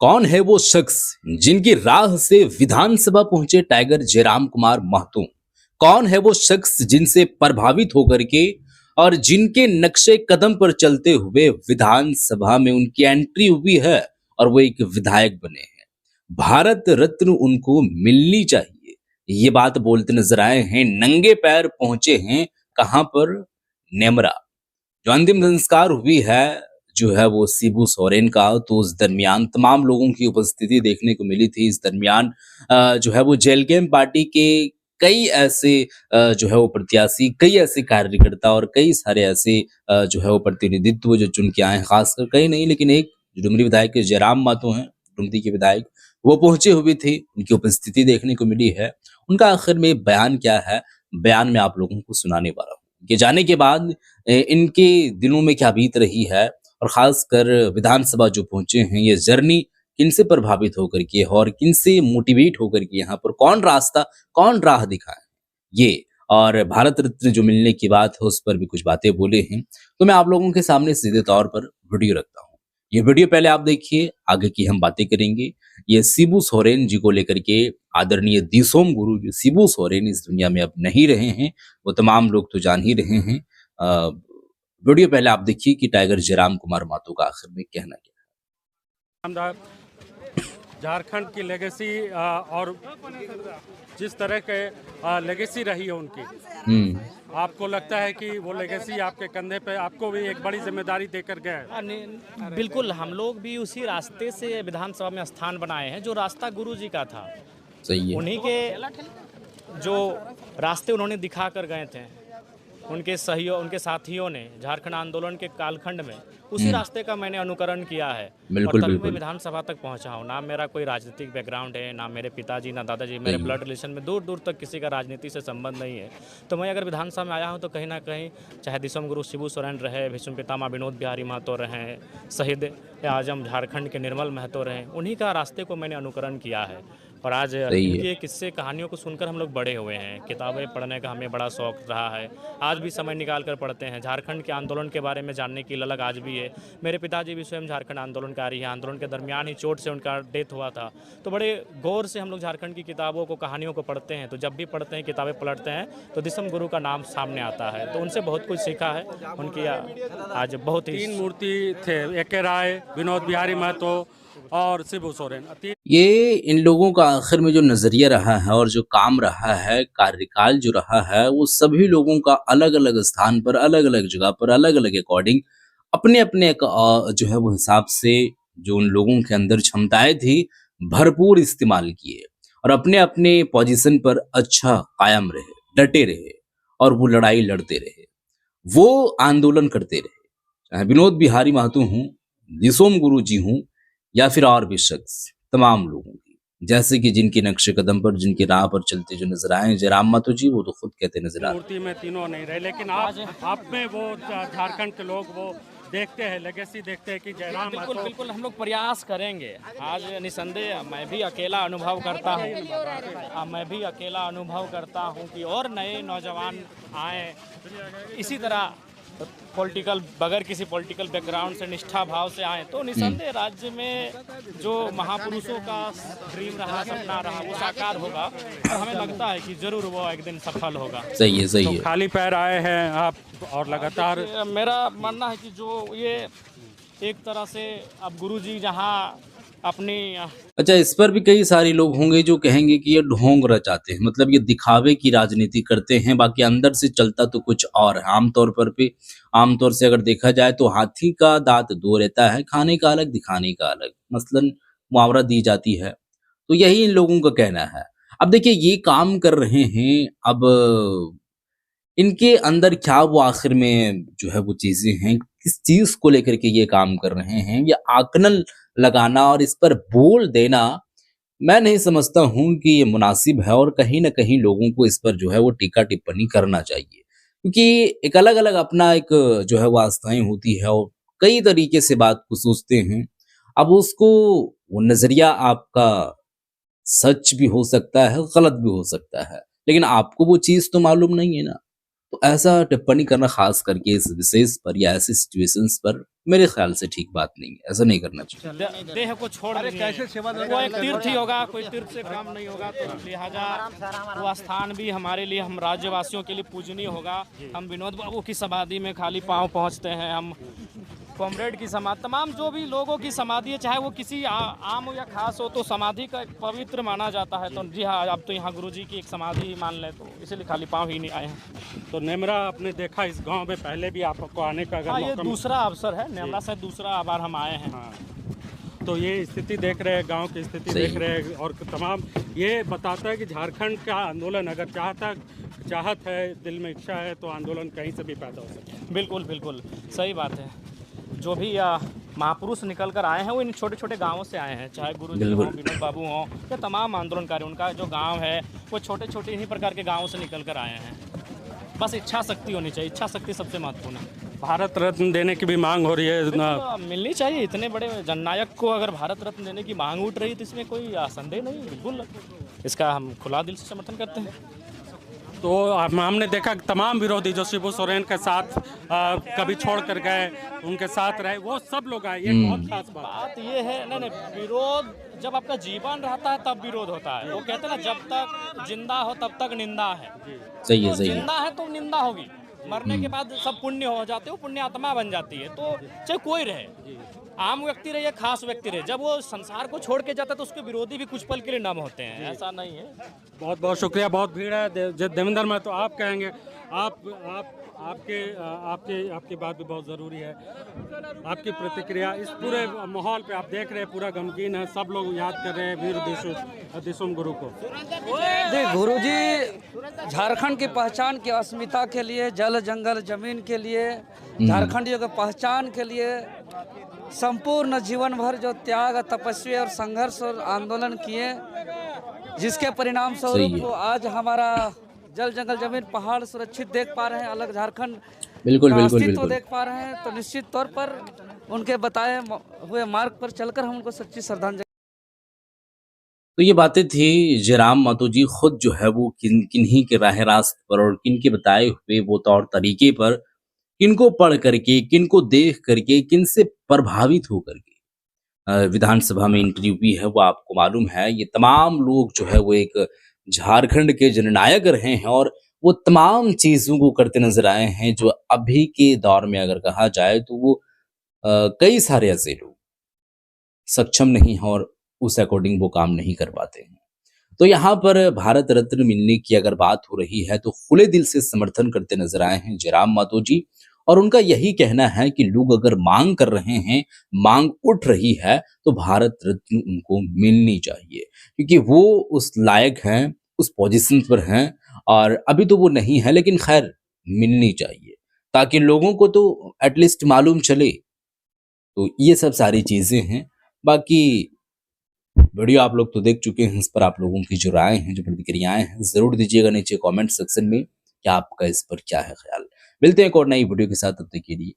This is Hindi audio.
कौन है वो शख्स जिनकी राह से विधानसभा पहुंचे टाइगर जयराम कुमार महतो? कौन है वो शख्स जिनसे प्रभावित होकर के और जिनके नक्शे कदम पर चलते हुए विधानसभा में उनकी एंट्री हुई है और वो एक विधायक बने हैं? भारत रत्न उनको मिलनी चाहिए, ये बात बोलते नजर आए हैं। नंगे पैर पहुंचे हैं कहां पर? नेमरा। जो अंतिम संस्कार हुई है जो है वो शिबू सोरेन का, तो उस दरमियान तमाम लोगों की उपस्थिति देखने को मिली थी। इस दरमियान जो है वो जेल कैंप पार्टी के कई ऐसे जो है वो प्रत्याशी, कई ऐसे कार्यकर्ता और कई सारे ऐसे जो है वो प्रतिनिधित्व जो चुन के आए हैं, खासकर कई नहीं लेकिन एक जो डुमरी विधायक के जयराम मातो हैं, डुमरी के विधायक, वो पहुंचे हुए थे। उनकी उपस्थिति देखने को मिली है। उनका आखिर में बयान क्या है, बयान में आप लोगों को सुनाने वाला हूँ। ये जाने के बाद इनके दिलों में क्या बीत रही है और खासकर विधानसभा जो पहुंचे हैं, ये जर्नी किनसे प्रभावित होकर के और किनसे मोटिवेट होकर के यहाँ पर कौन रास्ता, कौन राह दिखाए, ये और भारत रत्न जो मिलने की बात है उस पर भी कुछ बातें बोले हैं। तो मैं आप लोगों के सामने सीधे तौर पर वीडियो रखता हूँ। ये वीडियो पहले आप देखिए, आगे की हम बातें करेंगे। ये शिबू सोरेन जी को लेकर के आदरणीय दिसोम गुरु, जो शिबू सोरेन इस दुनिया में अब नहीं रहे हैं, वो तमाम लोग तो जान ही रहे हैं। वीडियो पहले आप देखिए कि टाइगर जयराम कुमार महतो का आखिर में कहना क्या है। झारखंड की लेगेसी और जिस तरह के लेगेसी रही है उनकी, आपको लगता है कि वो लेगेसी आपके कंधे पे आपको भी एक बड़ी जिम्मेदारी देकर गए हैं? बिल्कुल, हम लोग भी उसी रास्ते से विधानसभा में स्थान बनाए हैं जो रास्ता गुरु जी का था। सही है। उन्हीं के जो रास्ते उन्होंने दिखा कर गए थे, उनके साथियों ने झारखंड आंदोलन के कालखंड में उसी रास्ते का मैंने अनुकरण किया है। बिल्कुल, और तभी बिल्कुल। मैं विधानसभा तक पहुंचा हूं। ना मेरा कोई राजनीतिक बैकग्राउंड है, ना मेरे पिताजी, ना दादाजी, मेरे ब्लड रिलेशन में दूर दूर तक किसी का राजनीति से संबंध नहीं है। तो मैं अगर विधानसभा में आया हूं तो कहीं ना कहीं, चाहे दिसोम गुरु शिबू सोरेन रहे, भीष्म पितामह विनोद बिहारी महतो रहे, शहीद आजम झारखंड के निर्मल महतो रहे, उन्हीं का रास्ते को मैंने अनुकरण किया है। और आज इनके किस्से कहानियों को सुनकर हम लोग बड़े हुए हैं। किताबें पढ़ने का हमें बड़ा शौक रहा है, आज भी समय निकाल कर पढ़ते हैं। झारखंड के आंदोलन के बारे में जानने की ललक आज भी है। मेरे पिताजी भी स्वयं झारखंड आंदोलनकारी हैं। आंदोलन के दरमियान ही चोट से उनका डेथ हुआ था। तो बड़े गौर से हम लोग झारखंड की किताबों को, कहानियों को पढ़ते हैं। तो जब भी पढ़ते हैं, किताबें पलटते हैं, तो दिसम गुरु का नाम सामने आता है। तो उनसे बहुत कुछ सीखा है। उनकी आज बहुत ही 3 मूर्ति थे, ए.के. राय, विनोद बिहारी महतो और शिबू सोरेन। ये इन लोगों का आखिर में जो नजरिया रहा है और जो काम रहा है, कार्यकाल जो रहा है, वो सभी लोगों का अलग अलग स्थान पर, अलग अलग जगह पर, अलग अलग अकॉर्डिंग अपने अपने जो है वो हिसाब से जो उन लोगों के अंदर क्षमताएं थी, भरपूर इस्तेमाल किए और अपने अपने पोजीशन पर अच्छा कायम रहे, डटे रहे और वो लड़ाई लड़ते रहे, वो आंदोलन करते रहे। चाहे विनोद बिहारी महतो हूँ, दिसोम गुरु जी हूँ या फिर और भी शख्स, तमाम लोगों की, जैसे कि जिनके नक्शे कदम पर, जिनकी राह पर चलते जो नजर आए जयराम महतो जी, वो तो खुद कहते नजर आ रहे। मूर्ति में तीनों नहीं रहे, लेकिन आप में वो झारखंड के लोग वो देखते हैं, लेगेसी देखते हैं कि जयराम बिल्कुल महतो। बिल्कुल हम लोग प्रयास करेंगे। आज निसंदेह मैं भी अकेला अनुभव करता हूँ। मैं भी अकेला अनुभव करता हूँ कि और नए नौजवान आए इसी तरह पॉलिटिकल, बगैर किसी पॉलिटिकल बैकग्राउंड से, निष्ठा भाव से आए, तो निसंदेह राज्य में जो महापुरुषों का ड्रीम रहा, सपना रहा, वो साकार होगा। और हमें लगता है कि जरूर वो एक दिन सफल होगा। सही है, सही तो है। खाली पैर आए हैं आप और लगातार मेरा मानना है कि जो ये एक तरह से अब गुरुजी जहाँ अपनी अच्छा, इस पर भी कई सारे लोग होंगे जो कहेंगे कि ये ढोंग रचाते हैं, मतलब ये दिखावे की राजनीति करते हैं, बाकी अंदर से चलता तो कुछ और है। आमतौर से अगर देखा जाए तो हाथी का दांत दो रहता है, खाने का अलग, दिखाने का अलग। मसलन मुआवरा दी जाती है, तो यही इन लोगों का कहना है। अब देखिए, ये काम कर रहे हैं, अब इनके अंदर क्या वो आखिर में जो है वो चीजें हैं, किस चीज को लेकर के ये काम कर रहे हैं, ये आकलन लगाना और इस पर बोल देना, मैं नहीं समझता हूं कि ये मुनासिब है। और कहीं ना कहीं लोगों को इस पर जो है वो टीका टिप्पणी करना चाहिए, क्योंकि एक अलग अलग अपना एक जो है वो आस्थाएं होती है और कई तरीके से बात को सोचते हैं। अब उसको, वो नजरिया आपका सच भी हो सकता है, गलत भी हो सकता है, लेकिन आपको वो चीज तो मालूम नहीं है ना। तो ऐसा टिप्पणी करना, खास करके इस विशेष पर या ऐसे सिचुएशंस पर, मेरे ख्याल से ठीक बात नहीं है, ऐसा नहीं करना चाहिए। देह को छोड़ देंगे, कैसे सेवा वो एक तीर्थ ही होगा, कोई तीर्थ से काम नहीं होगा। तो लिहाजा वो स्थान भी हमारे लिए, हम राज्यवासियों के लिए पूजनीय होगा। हम विनोद बाबू की समाधि में खाली पांव पहुंचते हैं, हम कॉमरेड की समाधि, तमाम जो भी लोगों की समाधि है, चाहे वो किसी आम हो या खास हो, तो समाधि का एक पवित्र माना जाता है। तो जी हाँ, अब तो यहाँ गुरुजी की एक समाधि ही मान लें, तो इसीलिए खाली पांव ही नहीं आए हैं। तो नेमरा आपने देखा इस गांव में पहले भी आपको आने का अगर हाँ, ये मौका दूसरा अवसर है, नेमरा से दूसरा बार हम आए हैं। हाँ, तो ये स्थिति देख रहे हैं, गांव की स्थिति सही देख रहे हैं, और तमाम ये बताता है कि झारखंड का आंदोलन अगर चाहत है, दिल में इच्छा है, तो आंदोलन कहीं से भी पैदा हो सकता है। बिल्कुल बिल्कुल सही बात है। जो भी महापुरुष निकल कर आए हैं वो इन छोटे छोटे गांवों से आए हैं, चाहे गुरु जी हों, विनोद बाबू हों, या तमाम आंदोलनकारी, उनका जो गांव है वो छोटे छोटे इन्हीं प्रकार के गांवों से निकल कर आए हैं। बस इच्छा शक्ति होनी चाहिए, इच्छा शक्ति सबसे महत्वपूर्ण है। भारत रत्न देने की भी मांग हो रही है ना? तो मिलनी चाहिए, इतने बड़े जननायक को अगर भारत रत्न देने की मांग उठ रही है तो इसमें कोई संदेह नहीं, बिल्कुल इसका हम खुला दिल से समर्थन करते हैं। तो हमने देखा कि तमाम विरोधी जो शिबू सोरेन के साथ कभी छोड़ कर गए, उनके साथ रहे, वो सब लोग आए, ये बहुत खास बात बात ये है। नहीं, विरोध जब आपका जीवन रहता है तब विरोध होता है। वो कहते हैं ना, जब तक जिंदा हो तब तक निंदा है। सही है, तो सही है। जिंदा है तो निंदा होगी, मरने के बाद सब पुण्य हो जाते हो, पुण्य आत्मा बन जाती है। तो चाहे कोई रहे, आम व्यक्ति रहे या खास व्यक्ति रहे, जब वो संसार को छोड़ के जाता है तो उसके विरोधी भी कुछ पल के लिए नम होते हैं, ऐसा नहीं है। बहुत बहुत शुक्रिया। बहुत भीड़ है देवेंद्र में, तो आप कहेंगे, आपकी बात भी बहुत ज़रूरी है, आपकी प्रतिक्रिया इस पूरे माहौल पे आप देख रहे हैं, पूरा गमगीन है, सब लोग याद कर रहे हैं वीर दिसुम गुरु को। देख, गुरुजी झारखंड की पहचान की अस्मिता के लिए, जल जंगल जमीन के लिए, झारखंडियों की पहचान के लिए संपूर्ण जीवन भर जो त्याग, तपस्या और संघर्ष और आंदोलन किए, जिसके परिणाम स्वरूप वो आज हमारा जल जंगल जमीन पहाड़ सुरक्षित देख पा रहे हैं, अलग झारखंड बिल्कुल का बिल्कुल अस्तित्व बिल्कुल। देख पा रहे हैं। तो निश्चित तौर पर उनके बताए हुए मार्ग पर चलकर हम उनको सच्ची श्रद्धांजलि। तो ये बातें थी जयराम मातो जी खुद जो है वो किन्हीं के राह रास्त पर और किन के बताए हुए वो तौर तरीके पर, किनको पढ़ करके, किनको देख करके, किन से प्रभावित होकर के विधानसभा में इंटरव्यू भी है, वो आपको मालूम है। ये तमाम लोग जो है वो एक झारखंड के जननायक रहे हैं और वो तमाम चीजों को करते नजर आए हैं जो अभी के दौर में अगर कहा जाए तो वो कई सारे ऐसे लोग सक्षम नहीं हैं और उस अकॉर्डिंग वो काम नहीं कर पाते हैं। तो यहाँ पर भारत रत्न मिलने की अगर बात हो रही है तो खुले दिल से समर्थन करते नजर आए हैं जयराम मातो जी, और उनका यही कहना है कि लोग अगर मांग कर रहे हैं, मांग उठ रही है, तो भारत रत्न उनको मिलनी चाहिए, क्योंकि वो उस लायक हैं, उस पोजीशन पर हैं, और अभी तो वो नहीं है, लेकिन खैर मिलनी चाहिए ताकि लोगों को तो एटलीस्ट मालूम चले। तो ये सब सारी चीजें हैं। बाकी वीडियो आप लोग तो देख चुके हैं, इस पर आप लोगों की जो राय हैं, जो प्रतिक्रियाएं हैं, जरूर दीजिएगा नीचे कमेंट सेक्शन में कि आपका इस पर क्या है ख्याल। मिलते हैं एक और नई वीडियो के साथ, तब तक के लिए